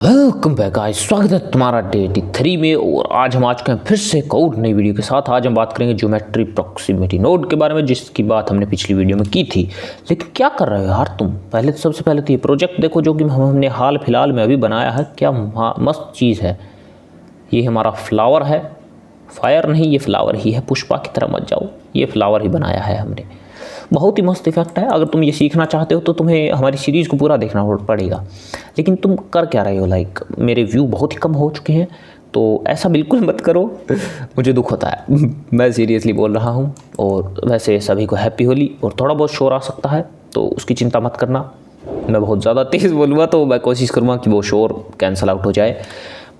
Welcome back guys, स्वागत है तुम्हारा डे 83 में। और आज हम आ चुके हैं फिर से एक और नई वीडियो के साथ। आज हम बात करेंगे ज्योमेट्री प्रॉक्सिमिटी नोड के बारे में, जिसकी बात हमने पिछली वीडियो में की थी। लेकिन क्या कर रहे हो यार तुम? सबसे पहले तो ये प्रोजेक्ट देखो जो कि हमने हाल फिलहाल में अभी बनाया है। क्या मस्त चीज़ है ये। हमारा फ्लावर है, फायर नहीं, ये फ्लावर ही है। पुष्पा की तरह मत जाओ, ये फ्लावर ही बनाया है हमने। बहुत ही मस्त इफेक्ट है। अगर तुम ये सीखना चाहते हो तो तुम्हें हमारी सीरीज़ को पूरा देखना पड़ेगा। लेकिन तुम कर क्या रहे हो? मेरे व्यू बहुत ही कम हो चुके हैं, तो ऐसा बिल्कुल मत करो। मुझे दुख होता है, मैं सीरियसली बोल रहा हूँ। और वैसे सभी को हैप्पी होली। और थोड़ा बहुत शोर आ सकता है तो उसकी चिंता मत करना। मैं बहुत ज़्यादा तेज़ बोलूँगा तो मैं कोशिश करूँगा कि वो शोर कैंसिल आउट हो जाए,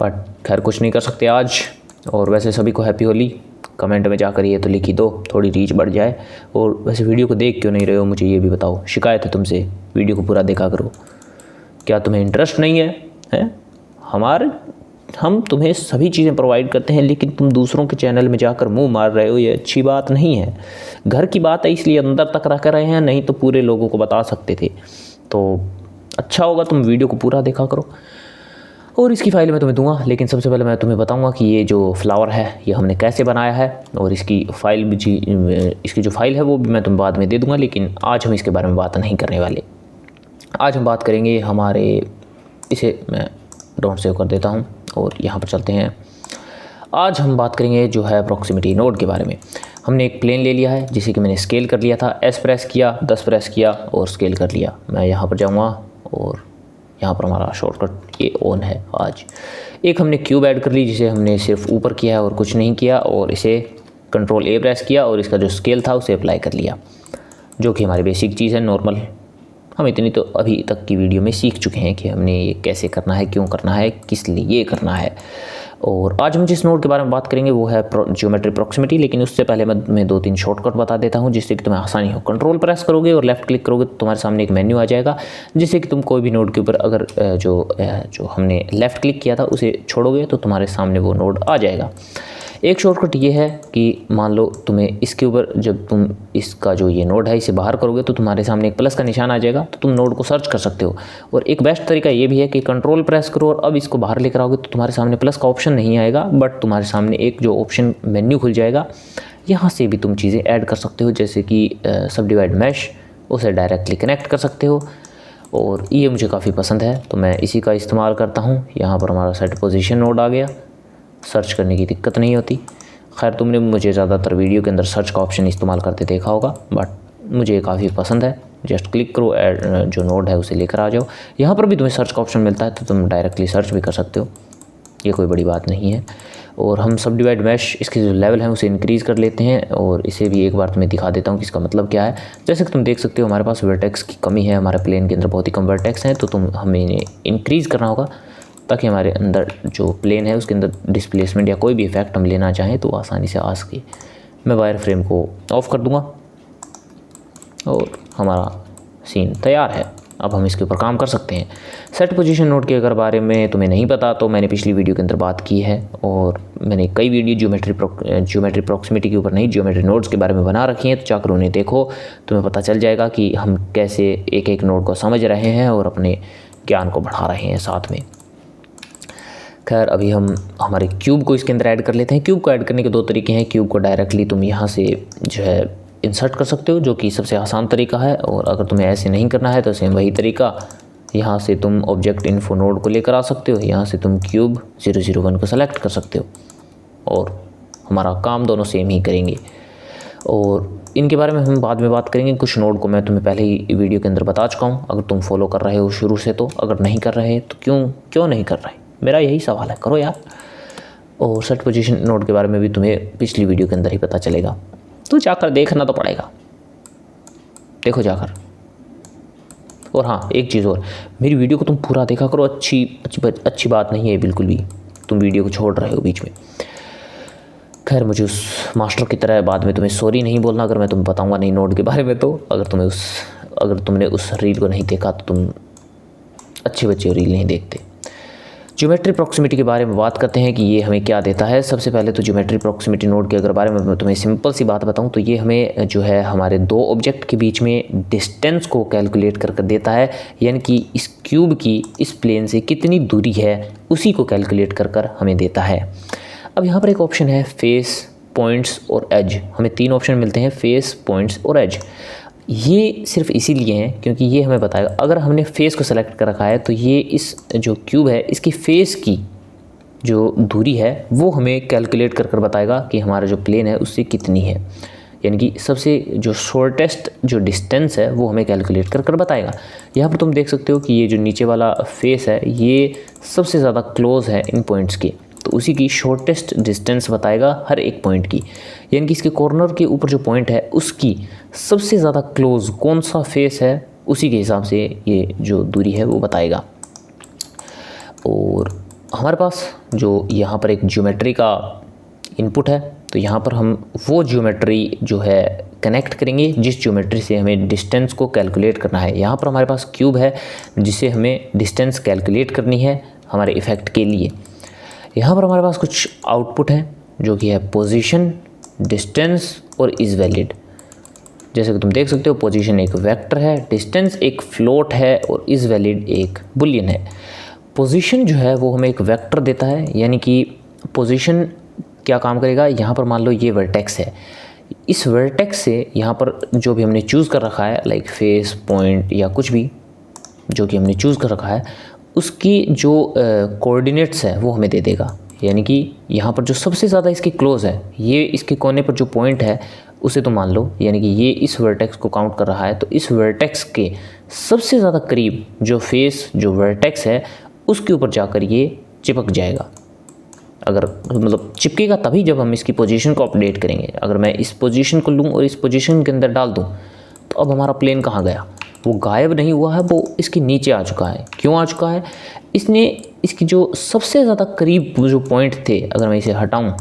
बट खैर कुछ नहीं कर सकते आज। और वैसे सभी को हैप्पी होली। कमेंट में जाकर ये तो लिख ही दो, थोड़ी रीच बढ़ जाए। और वैसे वीडियो को देख क्यों नहीं रहे हो, मुझे ये भी बताओ। शिकायत है तुमसे, वीडियो को पूरा देखा करो। क्या तुम्हें इंटरेस्ट नहीं है? हम तुम्हें सभी चीज़ें प्रोवाइड करते हैं, लेकिन तुम दूसरों के चैनल में जाकर मुंह मार रहे हो। ये अच्छी बात नहीं है। घर की बात है इसलिए अंदर तक रख रहे हैं, नहीं तो पूरे लोगों को बता सकते थे। तो अच्छा होगा तुम वीडियो को पूरा देखा करो। और इसकी फ़ाइल मैं तुम्हें दूंगा, लेकिन सबसे पहले मैं तुम्हें बताऊंगा कि ये जो फ्लावर है ये हमने कैसे बनाया है। और इसकी जो फ़ाइल है वो भी मैं तुम्हें बाद में दे दूंगा, लेकिन आज हम इसके बारे में बात नहीं करने वाले। आज हम बात करेंगे इसे मैं डोंट सेव कर देता हूँ और यहाँ पर चलते हैं। आज हम बात करेंगे जो है प्रॉक्सिमिटी नोड के बारे में। हमने एक प्लेन ले लिया है जिसे कि मैंने स्केल कर लिया था। S प्रेस किया, 10 प्रेस किया और स्केल कर लिया। मैं यहाँ पर जाऊँगा और यहाँ पर हमारा शॉर्टकट ये ऑन है। आज एक हमने क्यूब ऐड कर ली जिसे हमने सिर्फ ऊपर किया है और कुछ नहीं किया, और इसे कंट्रोल A प्रेस किया और इसका जो स्केल था उसे अप्लाई कर लिया, जो कि हमारी बेसिक चीज़ है, नॉर्मल। हम इतनी तो अभी तक की वीडियो में सीख चुके हैं कि हमने ये कैसे करना है, क्यों करना है, किस लिए करना है। और आज हम जिस नोड के बारे में बात करेंगे वो है ज्योमेट्री प्रॉक्सिमिटी। लेकिन उससे पहले मैं 2-3 शॉर्टकट बता देता हूँ जिससे कि तुम्हें आसानी हो। कंट्रोल प्रेस करोगे और लेफ्ट क्लिक करोगे तो तुम्हारे सामने एक मेन्यू आ जाएगा, जिससे कि तुम कोई भी नोड के ऊपर अगर जो हमने लेफ़्ट क्लिक किया था उसे छोड़ोगे तो तुम्हारे सामने वो नोड आ जाएगा। एक शॉर्टकट ये है कि मान लो तुम्हें इसके ऊपर, जब तुम इसका जो ये नोड है इसे बाहर करोगे तो तुम्हारे सामने एक प्लस का निशान आ जाएगा, तो तुम नोड को सर्च कर सकते हो। और एक बेस्ट तरीका ये भी है कि कंट्रोल प्रेस करो और अब इसको बाहर लेकर आओगे तो तुम्हारे सामने प्लस का ऑप्शन नहीं आएगा, बट तुम्हारे सामने एक जो ऑप्शन मेन्यू खुल जाएगा। यहाँ से भी तुम चीज़ें ऐड कर सकते हो, जैसे कि सब डिवाइड मैश, उसे डायरेक्टली कनेक्ट कर सकते हो। और ये मुझे काफ़ी पसंद है तो मैं इसी का इस्तेमाल करता हूँ। यहाँ पर हमारा सेट पोजीशन नोड आ गया, सर्च करने की दिक्कत नहीं होती। खैर तुमने मुझे ज़्यादातर वीडियो के अंदर सर्च का ऑप्शन इस्तेमाल करते देखा होगा, बट मुझे काफ़ी पसंद है। जस्ट क्लिक करो, जो नोड है उसे लेकर आ जाओ। यहाँ पर भी तुम्हें सर्च का ऑप्शन मिलता है तो तुम डायरेक्टली सर्च भी कर सकते हो, ये कोई बड़ी बात नहीं है। और हम सब डिवाइड मैश, इसके जो लेवल हैं उसे इंक्रीज़ कर लेते हैं, और इसे भी एक बार तुम्हें दिखा देता हूँ कि इसका मतलब क्या है। जैसे कि तुम देख सकते हो हमारे पास वर्टेक्स की कमी है, हमारे प्लेन के अंदर बहुत ही कम वर्टेक्स हैं, तो हमें इन्हें इंक्रीज़ करना होगा ताकि हमारे अंदर जो प्लेन है उसके अंदर डिस्प्लेसमेंट या कोई भी इफेक्ट हम लेना चाहें तो आसानी से आ सके। मैं वायर फ्रेम को ऑफ़ कर दूंगा और हमारा सीन तैयार है। अब हम इसके ऊपर काम कर सकते हैं। सेट पोजीशन नोड के अगर बारे में तुम्हें नहीं पता तो मैंने पिछली वीडियो के अंदर बात की है, और मैंने कई वीडियो ज्योमेट्री प्रॉक्सिमिटी के ऊपर नहीं, ज्योमेट्री नोड्स के बारे में बना रखी हैं, तो जाकर उन्हें देखो, तुम्हें पता चल जाएगा कि हम कैसे एक एक नोड को समझ रहे हैं और अपने ज्ञान को बढ़ा रहे हैं साथ में। खैर अभी हम हमारे क्यूब को इसके अंदर ऐड कर लेते हैं। क्यूब को ऐड करने के 2 तरीके हैं। क्यूब को डायरेक्टली तुम यहाँ से जो है इंसर्ट कर सकते हो, जो कि सबसे आसान तरीका है। और अगर तुम्हें ऐसे नहीं करना है तो सेम वही तरीका, यहाँ से तुम ऑब्जेक्ट इन्फो नोड को लेकर आ सकते हो, यहाँ से तुम क्यूब 001 को सेलेक्ट कर सकते हो, और हमारा काम दोनों सेम ही करेंगे। और इनके बारे में हम बाद में बात करेंगे। कुछ नोड को मैं तुम्हें पहले ही वीडियो के अंदर बता चुका हूँ, अगर तुम फॉलो कर रहे हो शुरू से तो। अगर नहीं कर रहे तो क्यों नहीं कर रहे, मेरा यही सवाल है, करो यार। और सेट पोजीशन नोड के बारे में भी तुम्हें पिछली वीडियो के अंदर ही पता चलेगा, तो जाकर देखना तो पड़ेगा, देखो जाकर। और हाँ, एक चीज़ और, मेरी वीडियो को तुम पूरा देखा करो। अच्छी बात नहीं है बिल्कुल भी, तुम वीडियो को छोड़ रहे हो बीच में। खैर मुझे उस मास्टर की तरह बाद में तुम्हें सॉरी नहीं बोलना अगर मैं तुम्हें बताऊँगा नहीं नोड के बारे में। तो अगर तुमने उस रील को नहीं देखा तो तुम अच्छे बच्चे रील नहीं देखते। ज्योमेट्री प्रॉक्सिमिटी के बारे में बात करते हैं कि ये हमें क्या देता है। सबसे पहले तो ज्योमेट्री प्रॉक्सिमिटी नोड के अगर बारे में मैं तुम्हें सिंपल सी बात बताऊं तो ये हमें जो है हमारे दो ऑब्जेक्ट के बीच में डिस्टेंस को कैलकुलेट कर देता है, यानी कि इस क्यूब की इस प्लेन से कितनी दूरी है उसी को कैलकुलेट कर हमें देता है। अब यहाँ पर एक ऑप्शन है फेस, पॉइंट्स और एज। हमें 3 ऑप्शन मिलते हैं, फेस, पॉइंट्स और एज। ये सिर्फ इसीलिए हैं क्योंकि ये हमें बताएगा, अगर हमने फेस को सेलेक्ट कर रखा है तो ये इस जो क्यूब है इसकी फेस की जो दूरी है वो हमें कैलकुलेट कर बताएगा कि हमारा जो प्लेन है उससे कितनी है, यानी कि सबसे जो शॉर्टेस्ट जो डिस्टेंस है वो हमें कैलकुलेट कर बताएगा। यहाँ पर तुम देख सकते हो कि ये जो नीचे वाला फेस है ये सबसे ज़्यादा क्लोज है इन पॉइंट्स के, तो उसी की शॉर्टेस्ट डिस्टेंस बताएगा हर एक पॉइंट की, यानी कि इसके कॉर्नर के ऊपर जो पॉइंट है उसकी सबसे ज़्यादा क्लोज कौन सा फेस है उसी के हिसाब से ये जो दूरी है वो बताएगा। और हमारे पास जो यहाँ पर एक ज्योमेट्री का इनपुट है, तो यहाँ पर हम वो ज्योमेट्री जो है कनेक्ट करेंगे जिस ज्योमेट्री से हमें डिस्टेंस को कैलकुलेट करना है। यहाँ पर हमारे पास क्यूब है जिसे हमें डिस्टेंस कैलकुलेट करनी है हमारे इफ़ेक्ट के लिए। यहाँ पर हमारे पास कुछ आउटपुट है जो कि है पोजीशन, डिस्टेंस और इज़ वैलिड। जैसे कि तुम देख सकते हो पोजीशन एक वेक्टर है, डिस्टेंस एक फ्लोट है और इज़ वैलिड एक बुलियन है। पोजीशन जो है वो हमें एक वेक्टर देता है, यानी कि पोजीशन क्या काम करेगा, यहाँ पर मान लो ये वर्टेक्स है, इस वर्टेक्स से यहाँ पर जो भी हमने चूज़ कर रखा है लाइक फेस, पॉइंट या कुछ भी जो कि हमने चूज़ कर रखा है उसकी जो कोऑर्डिनेट्स है वो हमें दे देगा, यानी कि यहाँ पर जो सबसे ज़्यादा इसके क्लोज है ये इसके कोने पर जो पॉइंट है उसे तो मान लो, यानी कि ये इस वर्टेक्स को काउंट कर रहा है, तो इस वर्टेक्स के सबसे ज़्यादा करीब जो फेस जो वर्टेक्स है उसके ऊपर जाकर ये चिपक जाएगा। अगर मतलब चिपकेगा तभी जब हम इसकी पोजीशन को अपडेट करेंगे। अगर मैं इस पोजीशन को लूँ और इस पोजीशन के अंदर डाल दूँ तो अब हमारा प्लेन कहाँ गया, वो गायब नहीं हुआ है, वो इसके नीचे आ चुका है। क्यों आ चुका है, इसने इसकी जो सबसे ज़्यादा करीब जो पॉइंट थे, अगर मैं इसे हटाऊं,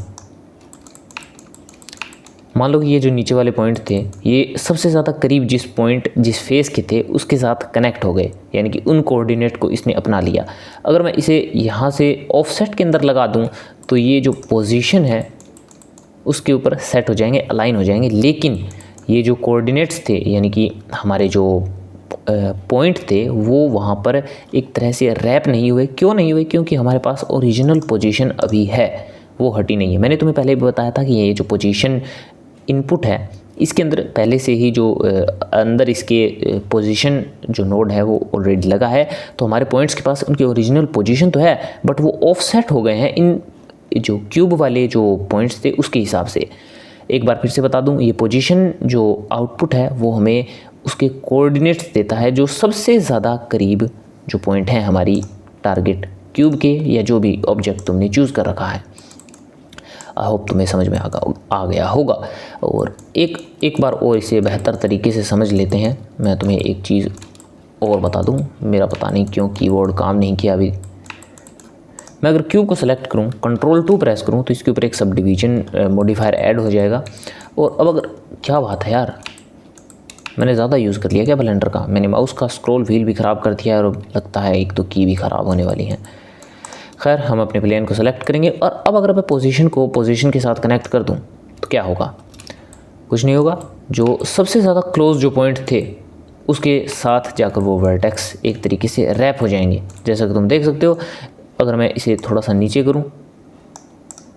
मान लो कि ये जो नीचे वाले पॉइंट थे ये सबसे ज़्यादा करीब जिस पॉइंट जिस फेस के थे उसके साथ कनेक्ट हो गए, यानी कि उन कोऑर्डिनेट को इसने अपना लिया। अगर मैं इसे यहाँ से ऑफसेट के अंदर लगा दूँ तो ये जो पोजीशन है उसके ऊपर सेट हो जाएंगे, अलाइन हो जाएंगे, लेकिन ये जो कोऑर्डिनेट्स थे यानी कि हमारे जो पॉइंट थे वो वहाँ पर एक तरह से रैप नहीं हुए। क्यों नहीं हुए, क्योंकि हमारे पास ओरिजिनल पोजीशन अभी है, वो हटी नहीं है। मैंने तुम्हें पहले भी बताया था कि ये जो पोजीशन इनपुट है इसके अंदर पहले से ही जो अंदर इसके पोजीशन जो नोड है वो ऑलरेडी लगा है, तो हमारे पॉइंट्स के पास उनकी ओरिजिनल पोजीशन तो है बट वो ऑफसेट हो गए हैं इन जो क्यूब वाले जो पॉइंट्स थे उसके हिसाब से। एक बार फिर से बता दूं, ये पोजीशन जो आउटपुट है वो हमें उसके कोऑर्डिनेट्स देता है जो सबसे ज़्यादा करीब जो पॉइंट हैं हमारी टारगेट क्यूब के या जो भी ऑब्जेक्ट तुमने चूज़ कर रखा है। आई होप तुम्हें समझ में आ गया होगा। और एक बार और इसे बेहतर तरीके से समझ लेते हैं। मैं तुम्हें एक चीज़ और बता दूं, मेरा पता नहीं क्यों कीबोर्ड काम नहीं किया अभी। मैं अगर क्यूब को सेलेक्ट करूं, Ctrl 2 प्रेस करूं तो इसके ऊपर एक सब डिवीजन मॉडिफायर ऐड हो जाएगा। और अब अगर क्या बात है यार, मैंने ज़्यादा यूज़ कर लिया क्या ब्लेंडर का, मैंने माउस का स्क्रॉल व्हील भी ख़राब कर दिया और लगता है एक तो की भी ख़राब होने वाली है। खैर हम अपने प्लेन को सेलेक्ट करेंगे और अब अगर मैं पोजीशन के साथ कनेक्ट कर दूं तो क्या होगा, कुछ नहीं होगा। जो सबसे ज़्यादा क्लोज जो पॉइंट थे उसके साथ जाकर वो वर्टेक्स एक तरीके से रैप हो जाएंगे। जैसा कि तुम देख सकते हो, अगर मैं इसे थोड़ा सा नीचे करूं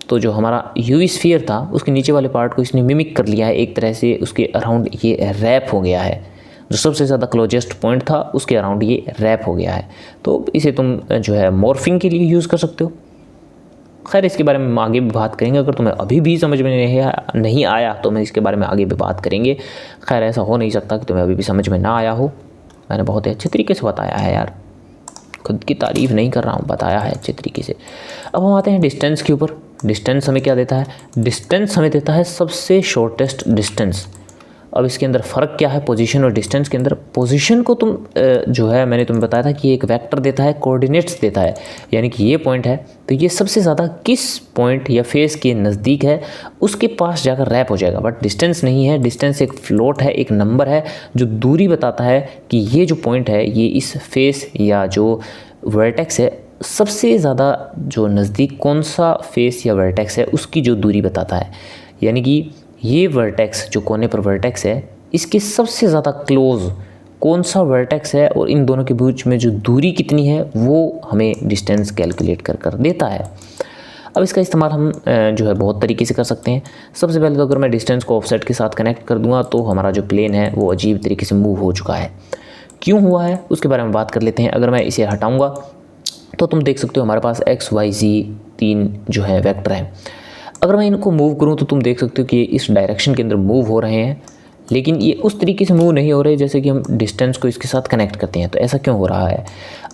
तो जो हमारा यूवी स्फीयर था उसके नीचे वाले पार्ट को इसने मिमिक कर लिया है, एक तरह से उसके अराउंड ये रैप हो गया है। जो सबसे ज़्यादा क्लोजेस्ट पॉइंट था उसके अराउंड ये रैप हो गया है। तो इसे तुम जो है मॉर्फिंग के लिए यूज़ कर सकते हो। खैर इसके बारे में आगे भी बात करेंगे, अगर तुम्हें अभी भी समझ में नहीं आया तो मैं इसके बारे में आगे भी बात करेंगे। खैर ऐसा हो नहीं सकता कि तुम्हें अभी भी समझ में ना आया हो, मैंने बहुत ही अच्छे तरीके से बताया है यार, खुद की तारीफ़ नहीं कर रहा हूँ, बताया है अच्छे तरीके से। अब हम आते हैं डिस्टेंस के ऊपर। डिस्टेंस हमें क्या देता है, डिस्टेंस हमें देता है सबसे शॉर्टेस्ट डिस्टेंस। अब इसके अंदर फ़र्क क्या है पोजीशन और डिस्टेंस के अंदर, पोजीशन को तुम जो है मैंने तुम्हें बताया था कि एक वेक्टर देता है, कोऑर्डिनेट्स देता है, यानी कि ये पॉइंट है तो ये सबसे ज़्यादा किस पॉइंट या फेस के नज़दीक है उसके पास जाकर रैप हो जाएगा। बट डिस्टेंस नहीं है, डिस्टेंस एक फ्लोट है, एक नंबर है जो दूरी बताता है कि ये जो पॉइंट है ये इस फेस या जो वर्टेक्स है सबसे ज़्यादा जो नज़दीक कौन सा फेस या वर्टेक्स है उसकी जो दूरी बताता है। यानी कि ये वर्टेक्स जो कोने पर वर्टेक्स है इसके सबसे ज़्यादा क्लोज़ कौन सा वर्टेक्स है और इन दोनों के बीच में जो दूरी कितनी है वो हमें डिस्टेंस कैलकुलेट कर देता है। अब इसका इस्तेमाल हम जो है बहुत तरीके से कर सकते हैं। सबसे पहले तो अगर मैं डिस्टेंस को ऑफसेट के साथ कनेक्ट कर दूंगा तो हमारा जो प्लेन है वो अजीब तरीके से मूव हो चुका है। क्यों हुआ है उसके बारे में बात कर लेते हैं। अगर मैं इसे हटाऊंगा तो तुम देख सकते हो हमारे पास एक्स वाई जी 3 जो है वेक्टर हैं। अगर मैं इनको मूव करूँ तो तुम देख सकते हो कि इस डायरेक्शन के अंदर मूव हो रहे हैं, लेकिन ये उस तरीके से मूव नहीं हो रहे जैसे कि हम डिस्टेंस को इसके साथ कनेक्ट करते हैं। तो ऐसा क्यों हो रहा है?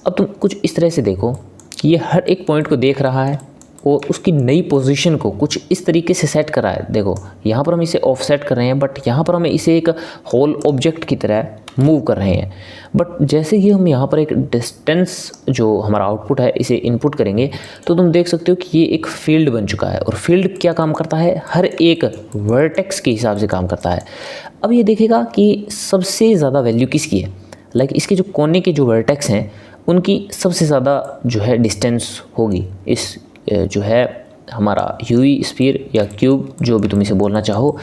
अब तुम कुछ इस तरह से देखो कि ये हर एक पॉइंट को देख रहा है और उसकी नई पोजीशन को कुछ इस तरीके से सेट कर रहा है। देखो यहाँ पर हम इसे ऑफसेट कर रहे हैं, बट यहाँ पर हम इसे एक होल ऑब्जेक्ट की तरह मूव कर रहे हैं। बट जैसे ही हम यहाँ पर एक डिस्टेंस जो हमारा आउटपुट है इसे इनपुट करेंगे तो तुम देख सकते हो कि ये एक फील्ड बन चुका है। और फील्ड क्या काम करता है? हर एक वर्टेक्स के हिसाब से काम करता है। अब ये देखेगा कि सबसे ज़्यादा वैल्यू किसकी है। लाइक इसके जो कोने के जो वर्टेक्स हैं उनकी सबसे ज़्यादा जो है डिस्टेंस होगी। इस जो है हमारा यूवी स्फीयर या क्यूब जो भी तुम इसे बोलना चाहो,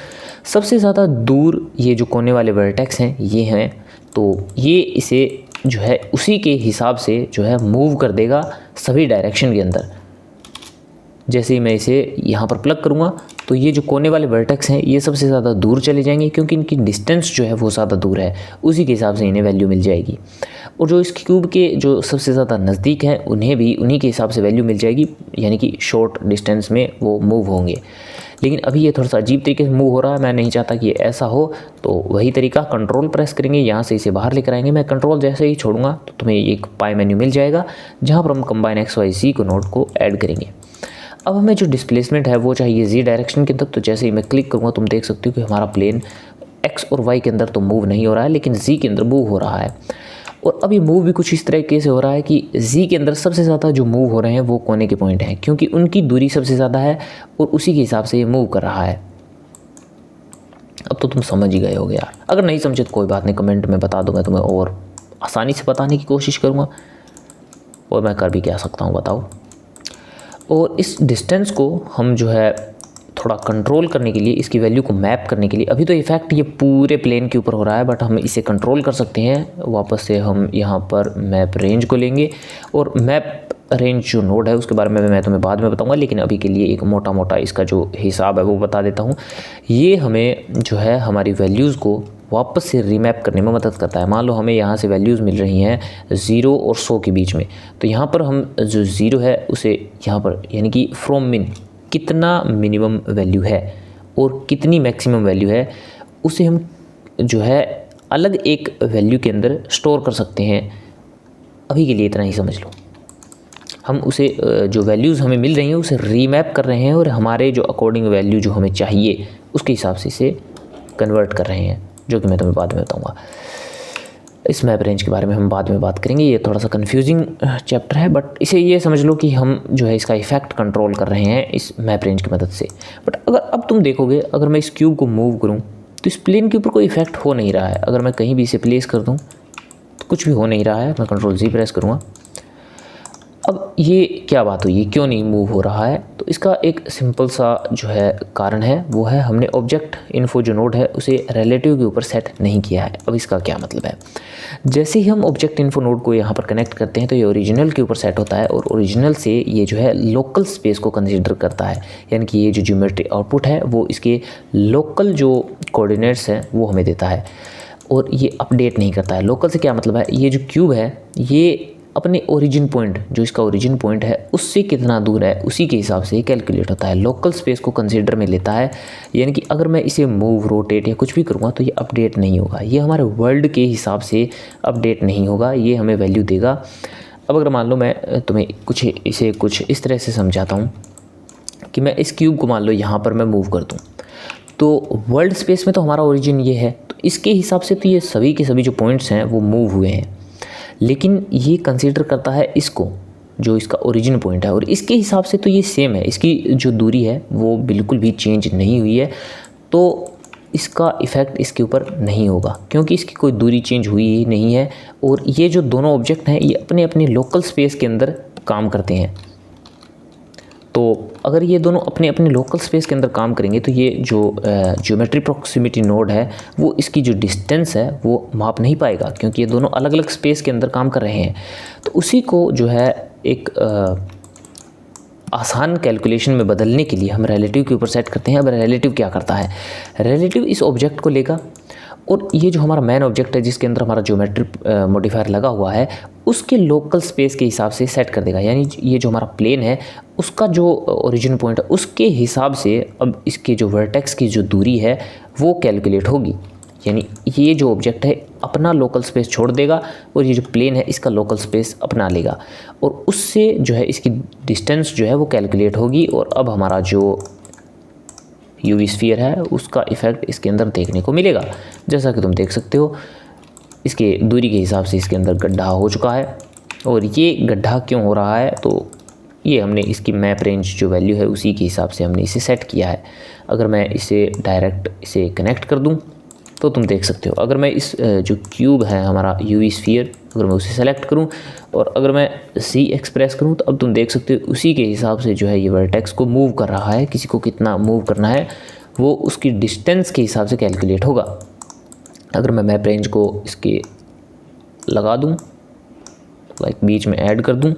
सबसे ज़्यादा दूर ये जो कोने वाले वर्टेक्स हैं ये हैं। तो ये इसे जो है उसी के हिसाब से जो है मूव कर देगा सभी डायरेक्शन के अंदर। जैसे ही मैं इसे यहाँ पर प्लग करूँगा तो ये जो कोने वाले वर्टेक्स हैं ये सबसे ज़्यादा दूर चले जाएंगे क्योंकि इनकी डिस्टेंस जो है वो ज़्यादा दूर है, उसी के हिसाब से इन्हें वैल्यू मिल जाएगी। और जो इस क्यूब के जो सबसे ज़्यादा नज़दीक हैं उन्हें भी उन्हीं के हिसाब से वैल्यू मिल जाएगी, यानी कि शॉर्ट डिस्टेंस में वो मूव होंगे। लेकिन अभी ये थोड़ा सा अजीब तरीके से मूव हो रहा है, मैं नहीं चाहता कि ये ऐसा हो। तो वही तरीका, कंट्रोल प्रेस करेंगे, यहाँ से इसे बाहर लेकर आएंगे। मैं कंट्रोल जैसे ही छोड़ूंगा तो तुम्हें एक पाई मेन्यू मिल जाएगा जहाँ पर हम कंबाइन एक्स वाई जी को नोड को ऐड करेंगे। अब हमें जो डिस्प्लेसमेंट है वो चाहिए जी डायरेक्शन के अंदर। तो जैसे ही मैं क्लिक करूँगा तुम देख सकते हो कि हमारा प्लेन एक्स और वाई के अंदर तो मूव नहीं हो रहा है, लेकिन जी के अंदर मूव हो रहा है। और अब ये मूव भी कुछ इस तरीके से हो रहा है कि जी के अंदर सबसे ज़्यादा जो मूव हो रहे हैं वो कोने के पॉइंट हैं, क्योंकि उनकी दूरी सबसे ज़्यादा है और उसी के हिसाब से ये मूव कर रहा है। अब तो तुम समझ ही गए होगे यार। अगर नहीं समझे तो कोई बात नहीं, कमेंट में बता दो, मैं तुम्हें और आसानी से बताने की कोशिश करूँगा। और मैं कर भी क्या सकता हूँ बताओ। और इस डिस्टेंस को हम जो है थोड़ा कंट्रोल करने के लिए, इसकी वैल्यू को मैप करने के लिए, अभी तो इफेक्ट ये पूरे प्लेन के ऊपर हो रहा है, बट हम इसे कंट्रोल कर सकते हैं। वापस से हम यहाँ पर मैप रेंज को लेंगे और मैप रेंज जो नोड है उसके बारे में मैं तुम्हें बाद में बताऊंगा, लेकिन अभी के लिए एक मोटा मोटा इसका जो हिसाब है वो बता देता हूँ। ये हमें जो है हमारी वैल्यूज़ को वापस से रीमैप करने में मदद करता है। मान लो हमें यहाँ से वैल्यूज़ मिल रही हैं 0 और 100 के बीच में, तो यहाँ पर हम जो 0 है उसे यहाँ पर यानी कि फ्रॉम मिन, कितना मिनिमम वैल्यू है और कितनी मैक्सिमम वैल्यू है, उसे हम जो है अलग एक वैल्यू के अंदर स्टोर कर सकते हैं। अभी के लिए इतना ही समझ लो। हम उसे जो वैल्यूज़ हमें मिल रही हैं उसे रीमैप कर रहे हैं और हमारे जो अकॉर्डिंग वैल्यू जो हमें चाहिए उसके हिसाब से इसे कन्वर्ट कर रहे हैं, जो कि मैं तुम्हें बाद में बताऊँगा। इस मैप रेंज के बारे में हम बाद में बात करेंगे, ये थोड़ा सा कन्फ्यूजिंग चैप्टर है, बट इसे ये समझ लो कि हम जो है इसका इफेक्ट कंट्रोल कर रहे हैं इस मैप रेंज की मदद से। बट अगर अब तुम देखोगे, अगर मैं इस क्यूब को मूव करूं तो इस प्लेन के ऊपर कोई इफेक्ट हो नहीं रहा है। अगर मैं कहीं भी इसे प्लेस कर दूं तो कुछ भी हो नहीं रहा है। मैं कंट्रोल जी प्रेस करूँगा। अब ये क्या बात हुई, ये क्यों नहीं मूव हो रहा है? तो इसका एक सिंपल सा जो है कारण है, वो है हमने ऑब्जेक्ट इन्फो जो नोड है उसे रिलेटिव के ऊपर सेट नहीं किया है। अब इसका क्या मतलब है? जैसे ही हम ऑब्जेक्ट इन्फो नोड को यहाँ पर कनेक्ट करते हैं तो ये ओरिजिनल के ऊपर सेट होता है और ओरिजिनल से ये जो है लोकल स्पेस को कंसिडर करता है, यानी कि ये जो ज्योमेट्री आउटपुट है वो इसके लोकल जो कोऑर्डिनेट्स हैं वो हमें देता है और ये अपडेट नहीं करता है। लोकल से क्या मतलब है? ये जो क्यूब है ये अपने ओरिजिन पॉइंट, जो इसका ओरिजिन पॉइंट है उससे कितना दूर है उसी के हिसाब से कैलकुलेट होता है, लोकल स्पेस को कंसीडर में लेता है। यानी कि अगर मैं इसे मूव, रोटेट या कुछ भी करूँगा तो ये अपडेट नहीं होगा, ये हमारे वर्ल्ड के हिसाब से अपडेट नहीं होगा, ये हमें वैल्यू देगा। अब अगर मान लो मैं तुम्हें इसे कुछ इस तरह से समझाता हूँ कि मैं इस क्यूब को मान लो यहाँ पर मैं मूव कर दूँ, तो वर्ल्ड स्पेस में तो हमारा ओरिजिन ये है, तो इसके हिसाब से तो ये सभी के सभी जो पॉइंट्स हैं वो मूव हुए हैं, लेकिन ये कंसीडर करता है इसको जो इसका ओरिजिन पॉइंट है और इसके हिसाब से तो ये सेम है, इसकी जो दूरी है वो बिल्कुल भी चेंज नहीं हुई है, तो इसका इफ़ेक्ट इसके ऊपर नहीं होगा क्योंकि इसकी कोई दूरी चेंज हुई ही नहीं है। और ये जो दोनों ऑब्जेक्ट हैं ये अपने अपने लोकल स्पेस के अंदर काम करते हैं। तो अगर ये दोनों अपने अपने लोकल स्पेस के अंदर काम करेंगे तो ये जो ज्योमेट्री प्रॉक्सिमिटी नोड है वो इसकी जो डिस्टेंस है वो माप नहीं पाएगा, क्योंकि ये दोनों अलग अलग स्पेस के अंदर काम कर रहे हैं। तो उसी को जो है एक आसान कैलकुलेशन में बदलने के लिए हम रिलेटिव के ऊपर सेट करते हैं। अब रिलेटिव क्या करता है, रिलेटिव इस ऑब्जेक्ट को लेगा और ये जो हमारा मेन ऑब्जेक्ट है जिसके अंदर हमारा ज्योमेट्री मॉडिफायर लगा हुआ है उसके लोकल स्पेस के हिसाब से सेट कर देगा। यानी ये जो हमारा प्लेन है उसका जो ओरिजिन पॉइंट है उसके हिसाब से अब इसके जो वर्टेक्स की जो दूरी है वो कैलकुलेट होगी। यानी ये जो ऑब्जेक्ट है अपना लोकल स्पेस छोड़ देगा और ये जो प्लेन है इसका लोकल स्पेस अपना लेगा और उससे जो है इसकी डिस्टेंस जो है वो कैलकुलेट होगी। और अब हमारा जो यूवी स्फीयर है उसका इफ़ेक्ट इसके अंदर देखने को मिलेगा। जैसा कि तुम देख सकते हो इसके दूरी के हिसाब से इसके अंदर गड्ढा हो चुका है। और ये गड्ढा क्यों हो रहा है, तो ये हमने इसकी मैप रेंज जो वैल्यू है उसी के हिसाब से हमने इसे सेट किया है। अगर मैं इसे डायरेक्ट इसे कनेक्ट कर दूं तो तुम देख सकते हो, अगर मैं इस जो क्यूब है हमारा यूवी स्फीयर अगर मैं उसे सेलेक्ट करूं और अगर मैं सी एक्सप्रेस करूं तो अब तुम देख सकते हो उसी के हिसाब से जो है ये वर्टेक्स को मूव कर रहा है। किसी को कितना मूव करना है वो उसकी डिस्टेंस के हिसाब से कैलकुलेट होगा। अगर मैं मैप रेंज को इसके लगा दूं लाइक बीच में ऐड कर दूं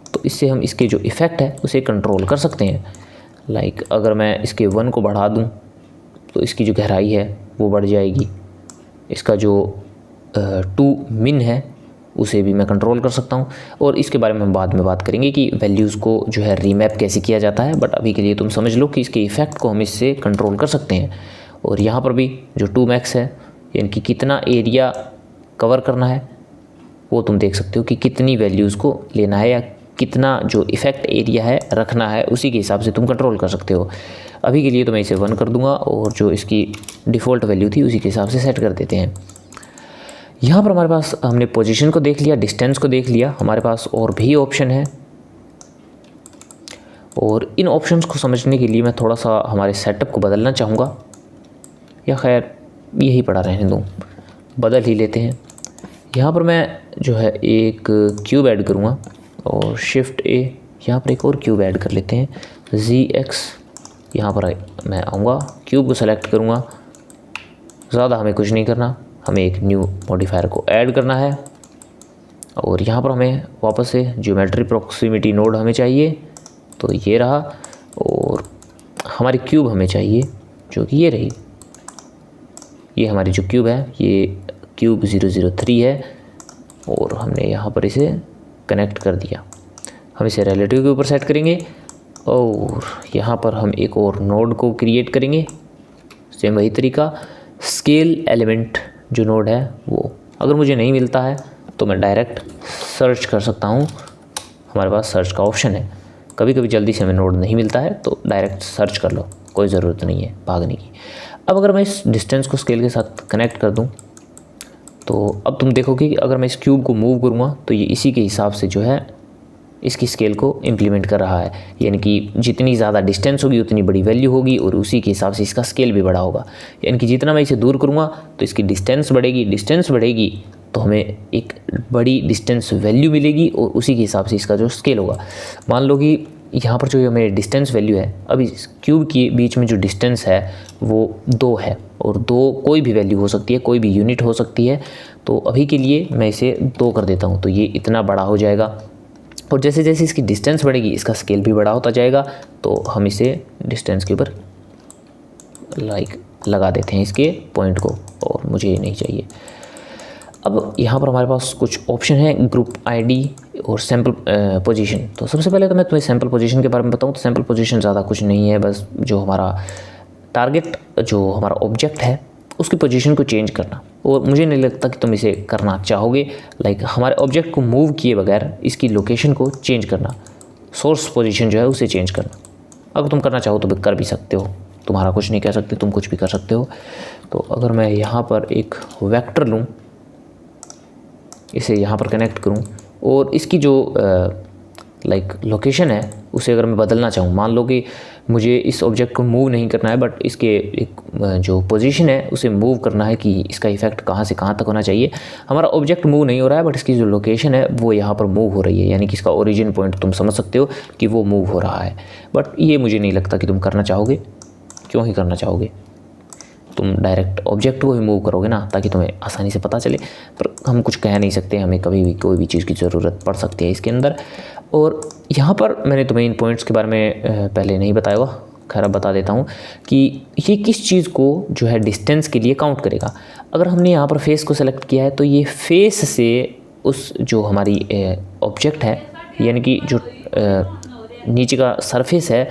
तो इससे हम इसके जो इफ़ेक्ट है उसे कंट्रोल कर सकते हैं। लाइक अगर मैं इसके 1 को बढ़ा दूं तो इसकी जो गहराई है वो बढ़ जाएगी। इसका जो 2 मिन है उसे भी मैं कंट्रोल कर सकता हूँ और इसके बारे में हम बाद में बात करेंगे कि वैल्यूज़ को जो है रीमैप कैसे किया जाता है। बट अभी के लिए तुम समझ लो कि इसके इफ़ेक्ट को हम इससे कंट्रोल कर सकते हैं। और यहाँ पर भी जो 2 मैक्स है यानी कि कितना एरिया कवर करना है वो तुम देख सकते हो कि कितनी वैल्यूज़ को लेना है या कितना जो इफ़ेक्ट एरिया है रखना है उसी के हिसाब से तुम कंट्रोल कर सकते हो। अभी के लिए तो मैं इसे 1 कर दूंगा और जो इसकी डिफ़ॉल्ट वैल्यू थी उसी के हिसाब से सेट कर देते हैं। यहाँ पर हमारे पास हमने पोजीशन को देख लिया, डिस्टेंस को देख लिया, हमारे पास और भी ऑप्शन है। और इन ऑप्शंस को समझने के लिए मैं थोड़ा सा हमारे सेटअप को बदलना चाहूँगा, या खैर यही पड़ा रहने दूँ, बदल ही लेते हैं। यहाँ पर मैं जो है एक क्यूब ऐड करूँगा और शिफ्ट ए यहाँ पर एक और क्यूब ऐड कर लेते हैं। ZX यहाँ पर मैं आऊँगा, क्यूब को सेलेक्ट करूँगा, ज़्यादा हमें कुछ नहीं करना, हमें एक न्यू मॉडिफायर को ऐड करना है। और यहाँ पर हमें वापस से ज्योमेट्री प्रॉक्सिमिटी नोड हमें चाहिए, तो ये रहा। और हमारी क्यूब हमें चाहिए जो कि ये रही, ये हमारी जो क्यूब है ये क्यूब 003 है और हमने यहाँ पर इसे कनेक्ट कर दिया। हम इसे रिलेटिव के ऊपर सेट करेंगे और यहाँ पर हम एक और नोड को क्रिएट करेंगे। सेम वही तरीका, स्केल एलिमेंट जो नोड है वो अगर मुझे नहीं मिलता है तो मैं डायरेक्ट सर्च कर सकता हूँ। हमारे पास सर्च का ऑप्शन है, कभी कभी जल्दी से हमें नोड नहीं मिलता है तो डायरेक्ट सर्च कर लो, कोई ज़रूरत नहीं है भागने की। अब अगर मैं इस डिस्टेंस को स्केल के साथ कनेक्ट कर दूँ तो अब तुम देखोगे कि अगर मैं इस क्यूब को मूव करूँगा तो ये इसी के हिसाब से जो है इसकी स्केल को इम्प्लीमेंट कर रहा है। यानी कि जितनी ज़्यादा डिस्टेंस होगी उतनी बड़ी वैल्यू होगी और उसी के हिसाब से इसका स्केल भी बड़ा होगा। यानी कि जितना मैं इसे दूर करूँगा तो इसकी डिस्टेंस बढ़ेगी, डिस्टेंस बढ़ेगी तो हमें एक बड़ी डिस्टेंस वैल्यू मिलेगी और उसी के हिसाब से इसका जो स्केल होगा। मान लो कि यहाँ पर जो मेरी डिस्टेंस वैल्यू है, अभी इस क्यूब के बीच में जो डिस्टेंस है वो 2 है और 2 कोई भी वैल्यू हो सकती है, कोई भी यूनिट हो सकती है। तो अभी के लिए मैं इसे 2 कर देता हूँ तो ये इतना बड़ा हो जाएगा। और जैसे जैसे इसकी डिस्टेंस बढ़ेगी इसका स्केल भी बड़ा होता जाएगा। तो हम इसे डिस्टेंस के ऊपर लाइक लगा देते हैं इसके पॉइंट को, और मुझे ये नहीं चाहिए। अब यहाँ पर हमारे पास कुछ ऑप्शन है, ग्रुप आईडी और सैम्पल पोजीशन। तो सबसे पहले तो मैं तुम्हें सैम्पल पोजीशन के बारे में बताऊँ तो सैम्पल पोजीशन ज़्यादा कुछ नहीं है, बस जो हमारा टारगेट जो हमारा ऑब्जेक्ट है उसकी पोजीशन को चेंज करना। और मुझे नहीं लगता कि तुम इसे करना चाहोगे। लाइक हमारे ऑब्जेक्ट को मूव किए बगैर इसकी लोकेशन को चेंज करना, सोर्स पोजीशन जो है उसे चेंज करना। अगर तुम करना चाहो तो कर भी सकते हो, तुम्हारा कुछ नहीं कह सकते, तुम कुछ भी कर सकते हो। तो अगर मैं यहाँ पर एक वेक्टर लूँ, इसे यहाँ पर कनेक्ट करूँ और इसकी जो लाइक लोकेशन है उसे अगर मैं बदलना चाहूँ, मान लो कि मुझे इस ऑब्जेक्ट को मूव नहीं करना है बट इसके एक जो पोजीशन है उसे मूव करना है कि इसका इफेक्ट कहाँ से कहाँ तक होना चाहिए। हमारा ऑब्जेक्ट मूव नहीं हो रहा है बट इसकी जो लोकेशन है वो यहाँ पर मूव हो रही है, यानी कि इसका ओरिजिन पॉइंट तुम समझ सकते हो कि वो मूव हो रहा है। बट ये मुझे नहीं लगता कि तुम करना चाहोगे। क्यों ही करना चाहोगे, तुम डायरेक्ट ऑब्जेक्ट को ही मूव करोगे ना, ताकि तुम्हें आसानी से पता चले। पर हम कुछ कह नहीं सकते, हमें कभी भी कोई भी चीज़ की ज़रूरत पड़ सकती है इसके अंदर। और यहाँ पर मैंने तुम्हें इन पॉइंट्स के बारे में पहले नहीं बताया हुआ, खैर अब बता देता हूँ कि ये किस चीज़ को जो है डिस्टेंस के लिए काउंट करेगा। अगर हमने यहाँ पर फेस को सेलेक्ट किया है तो ये फेस से उस जो हमारी ऑब्जेक्ट है, यानी कि जो नीचे का सरफेस है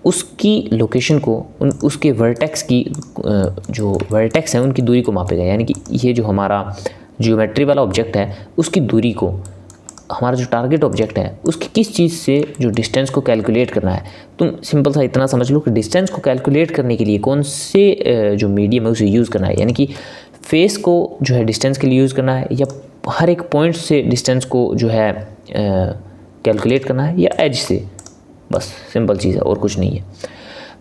उसकी लोकेशन को उसके वर्टेक्स की जो वर्टेक्स हैं उनकी दूरी को मापेगा। यानी कि ये जो हमारा ज्योमेट्री वाला ऑब्जेक्ट है उसकी दूरी को, हमारा जो टारगेट ऑब्जेक्ट है उसकी किस चीज़ से जो डिस्टेंस को कैलकुलेट करना है। तुम सिंपल सा इतना समझ लो कि डिस्टेंस को कैलकुलेट करने के लिए कौन से जो मीडियम है उसे यूज़ करना है, यानी कि फेस को जो है डिस्टेंस के लिए यूज़ करना है, या हर एक पॉइंट से डिस्टेंस को जो है कैलकुलेट करना है, या एज से। बस सिंपल चीज़ है और कुछ नहीं है।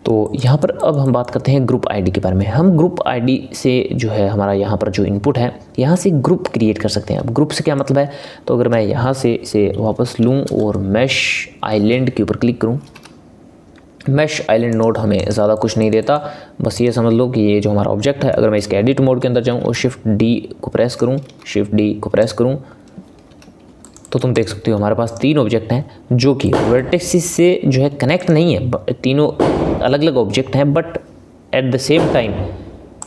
तो यहाँ पर अब हम बात करते हैं ग्रुप आईडी के बारे में। हम ग्रुप आईडी से जो है हमारा यहाँ पर जो इनपुट है यहाँ से ग्रुप क्रिएट कर सकते हैं। अब ग्रुप से क्या मतलब है, तो अगर मैं यहाँ से इसे वापस लूँ और मैश आइलैंड के ऊपर क्लिक करूँ, मैश आइलैंड नोड हमें ज़्यादा कुछ नहीं देता, बस ये समझ लो कि ये जो हमारा ऑब्जेक्ट है, अगर मैं इसके एडिट मोड के अंदर जाऊँ और शिफ्ट डी को प्रेस करूँ तो तुम देख सकते हो हमारे पास 3 ऑब्जेक्ट हैं जो कि वर्टेक्सिस से जो है कनेक्ट नहीं है। तीनों अलग अलग ऑब्जेक्ट हैं but at the same time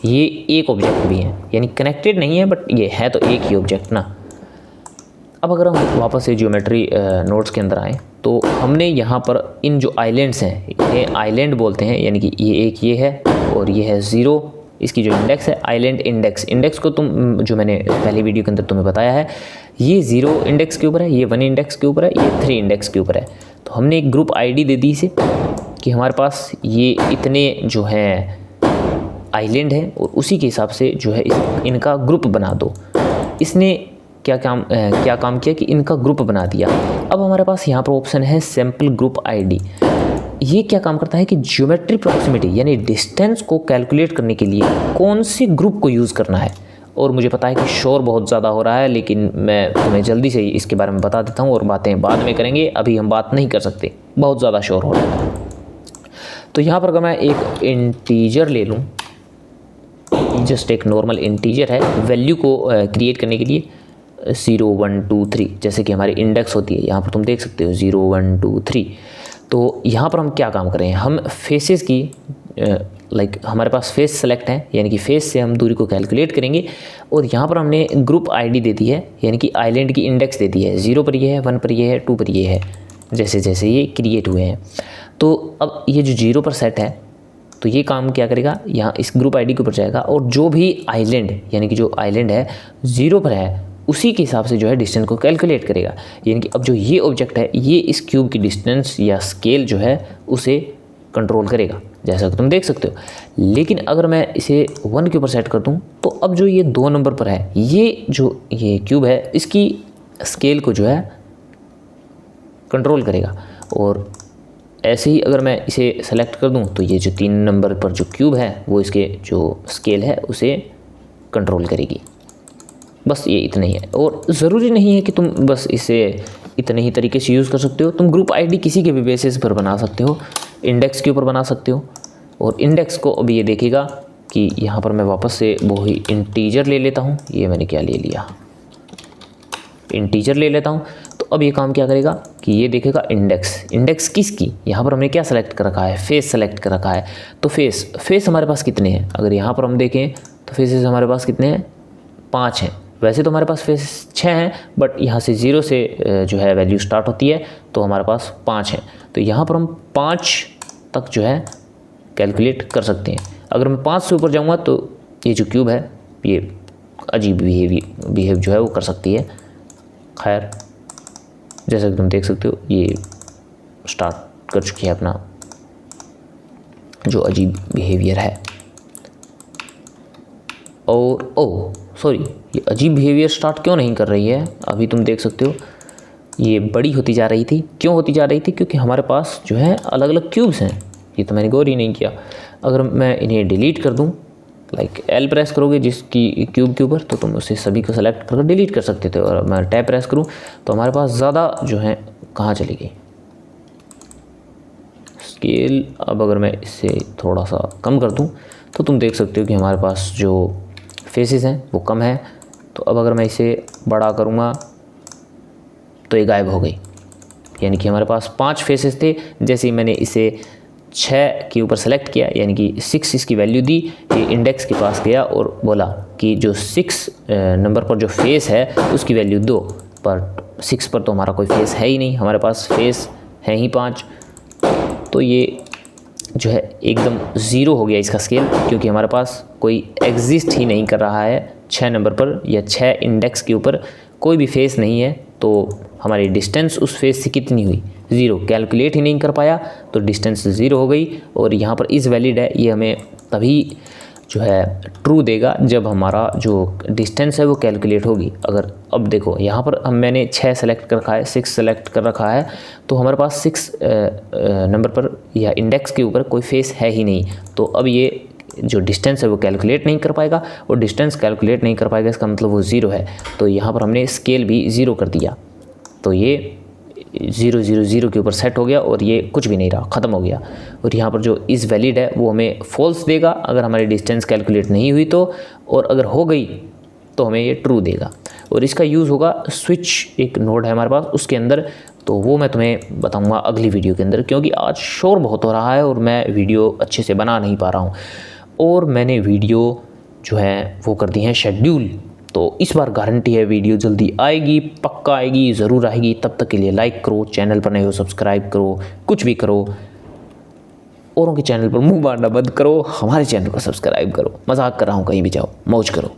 ये एक ऑब्जेक्ट भी है, यानी कनेक्टेड नहीं है बट ये है तो एक ही ऑब्जेक्ट ना। अब अगर हम वापस से ज्योमेट्री नोड्स के अंदर आएँ तो हमने यहाँ पर इन जो आइलैंड्स हैं, ये आइलैंड बोलते हैं, यानी कि ये एक ये है और ये है 0, इसकी जो इंडेक्स है आइलैंड इंडेक्स को तुम जो मैंने पहली वीडियो के अंदर तुम्हें बताया है, ये 0 इंडेक्स के ऊपर है, ये 1 इंडेक्स के ऊपर है, ये 3 इंडेक्स के ऊपर है। तो हमने एक ग्रुप आईडी दे दी इसे कि हमारे पास ये इतने जो हैं आइलैंड हैं और उसी के हिसाब से जो है इनका ग्रुप बना दो। इसने क्या काम किया कि इनका ग्रुप बना दिया। अब हमारे पास यहाँ पर ऑप्शन है सैम्पल ग्रुप आईडी। ये क्या काम करता है कि ज्योमेट्री प्रॉक्सिमिटी यानी डिस्टेंस को कैलकुलेट करने के लिए कौन से ग्रुप को यूज़ करना है। और मुझे पता है कि शोर बहुत ज़्यादा हो रहा है, लेकिन मैं तुम्हें जल्दी से ही इसके बारे में बता देता हूँ और बातें बाद में करेंगे, अभी हम बात नहीं कर सकते, बहुत ज़्यादा शोर हो रहा है। तो यहाँ पर अगर मैं एक इंटीजर ले लूँ, जस्ट एक नॉर्मल इंटीजर है, वैल्यू को क्रिएट करने के लिए 0 1 2 3 जैसे कि हमारी इंडेक्स होती है, यहाँ पर तुम देख सकते हो 0 1 2 3। तो यहाँ पर हम क्या काम करें, हम फेसेस की लाइक हमारे पास फेस सेलेक्ट है, यानी कि फेस से हम दूरी को कैलकुलेट करेंगे। और यहाँ पर हमने ग्रुप आईडी दे दी है, यानी कि आइलैंड की इंडेक्स दे दी है। 0 पर ये है, 1 पर ये है, 2 पर ये है, जैसे जैसे ये क्रिएट हुए हैं। तो अब ये जो 0 पर सेट है तो ये काम क्या करेगा, यहाँ इस ग्रुप आईडी के ऊपर जाएगा और जो भी आइलैंड यानी कि जो आइलैंड है 0 पर है उसी के हिसाब से जो है डिस्टेंस को कैलकुलेट करेगा। यानी कि अब जो ये ऑब्जेक्ट है ये इस क्यूब की डिस्टेंस या स्केल जो है उसे कंट्रोल करेगा, जैसा कि तुम देख सकते हो। लेकिन अगर मैं इसे 1 के ऊपर सेट कर दूं तो अब जो ये 2 नंबर पर है ये जो ये क्यूब है इसकी स्केल को जो है कंट्रोल करेगा। और ऐसे ही अगर मैं इसे सेलेक्ट कर दूं तो ये जो 3 नंबर पर जो क्यूब है वो इसके जो स्केल है उसे कंट्रोल करेगी। बस ये इतना ही है, और ज़रूरी नहीं है कि तुम बस इसे इतने ही तरीके से यूज़ कर सकते हो। तुम ग्रुप आईडी किसी के भी बेसिस पर बना सकते हो, इंडेक्स के ऊपर बना सकते हो। और इंडेक्स को अभी ये देखेगा कि यहाँ पर मैं वापस से वो ही इंटीजर ले लेता हूँ। ये मैंने क्या ले लिया, इंटीजर ले लेता हूँ। तो अब ये काम क्या करेगा कि ये देखेगा इंडेक्स किसकी, यहाँ पर हमने क्या सेलेक्ट कर रखा है, फेस सेलेक्ट कर रखा है। तो फेस हमारे पास कितने हैं, अगर यहाँ पर हम देखें तो फेसेस हमारे पास कितने हैं, 5 हैं। वैसे तो हमारे पास फेस 6 हैं बट यहाँ से 0 से जो है वैल्यू स्टार्ट होती है तो हमारे पास 5 हैं। तो यहाँ पर हम 5 तक जो है कैलकुलेट कर सकते हैं। अगर मैं 5 से ऊपर जाऊँगा तो ये जो क्यूब है ये अजीब बिहेव जो है वो कर सकती है। खैर जैसा कि तुम देख सकते हो ये स्टार्ट कर चुकी है अपना जो अजीब बिहेवियर है। और सॉरी, ये अजीब बिहेवियर स्टार्ट क्यों नहीं कर रही है, अभी तुम देख सकते हो ये बड़ी होती जा रही थी। क्यों होती जा रही थी? क्योंकि हमारे पास जो है अलग अलग क्यूब्स हैं। ये तो मैंने गौर ही नहीं किया। अगर मैं इन्हें डिलीट कर दूं, लाइक एल प्रेस करोगे जिसकी क्यूब के ऊपर, तो तुम उसे सभी को सेलेक्ट करके डिलीट कर सकते थे। और मैं टैब प्रेस करूं तो हमारे पास ज़्यादा जो है कहाँ चली गई स्केल। अब अगर मैं इसे थोड़ा सा कम कर दूं तो तुम देख सकते हो कि हमारे पास जो फेसेस हैं वो कम है। तो अब अगर मैं इसे बड़ा करूँगा तो ये गायब हो गई। यानी कि हमारे पास 5 फेसेस थे। जैसे ही मैंने इसे 6 के ऊपर सेलेक्ट किया, यानी कि 6 इसकी वैल्यू दी, ये इंडेक्स के पास गया और बोला कि जो 6 नंबर पर जो फेस है उसकी वैल्यू 2, पर 6 पर तो हमारा कोई फेस है ही नहीं, हमारे पास फेस है ही 5। तो ये जो है एकदम ज़ीरो हो गया इसका स्केल, क्योंकि हमारे पास कोई एग्जिस्ट ही नहीं कर रहा है 6 नंबर पर या 6 इंडेक्स के ऊपर कोई भी फेस नहीं है। तो हमारी डिस्टेंस उस फेस से कितनी हुई? 0। कैलकुलेट ही नहीं कर पाया तो डिस्टेंस 0 हो गई। और यहाँ पर इज़ वैलिड है, ये हमें तभी जो है ट्रू देगा जब हमारा जो डिस्टेंस है वो कैलकुलेट होगी। अगर अब देखो यहाँ पर मैंने 6 सेलेक्ट कर रखा है, 6 सेलेक्ट कर रखा है, तो हमारे पास 6 नंबर पर या इंडेक्स के ऊपर कोई फेस है ही नहीं। तो अब ये जो डिस्टेंस है वो कैलकुलेट नहीं कर पाएगा, और डिस्टेंस कैलकुलेट नहीं कर पाएगा इसका मतलब वो 0 है। तो यहाँ पर हमने स्केल भी 0 कर दिया, तो ये 0 0 0 के ऊपर सेट हो गया और ये कुछ भी नहीं रहा, ख़त्म हो गया। और यहाँ पर जो इज़ वैलिड है वो हमें फॉल्स देगा अगर हमारी डिस्टेंस कैलकुलेट नहीं हुई तो, और अगर हो गई तो हमें ये ट्रू देगा। और इसका यूज़ होगा स्विच, एक नोड है हमारे पास उसके अंदर, तो वो मैं तुम्हें बताऊंगा अगली वीडियो के अंदर, क्योंकि आज शोर बहुत हो रहा है और मैं वीडियो अच्छे से बना नहीं पा रहा हूँ। और मैंने वीडियो जो है वो कर दी है शेड्यूल, तो इस बार गारंटी है वीडियो जल्दी आएगी, पक्का आएगी, ज़रूर आएगी। तब तक के लिए लाइक करो, चैनल पर नए हो सब्सक्राइब करो, कुछ भी करो, औरों के चैनल पर मुंह मारना बंद करो, हमारे चैनल को सब्सक्राइब करो। मजाक कर रहा हूँ, कहीं भी जाओ, मौज करो।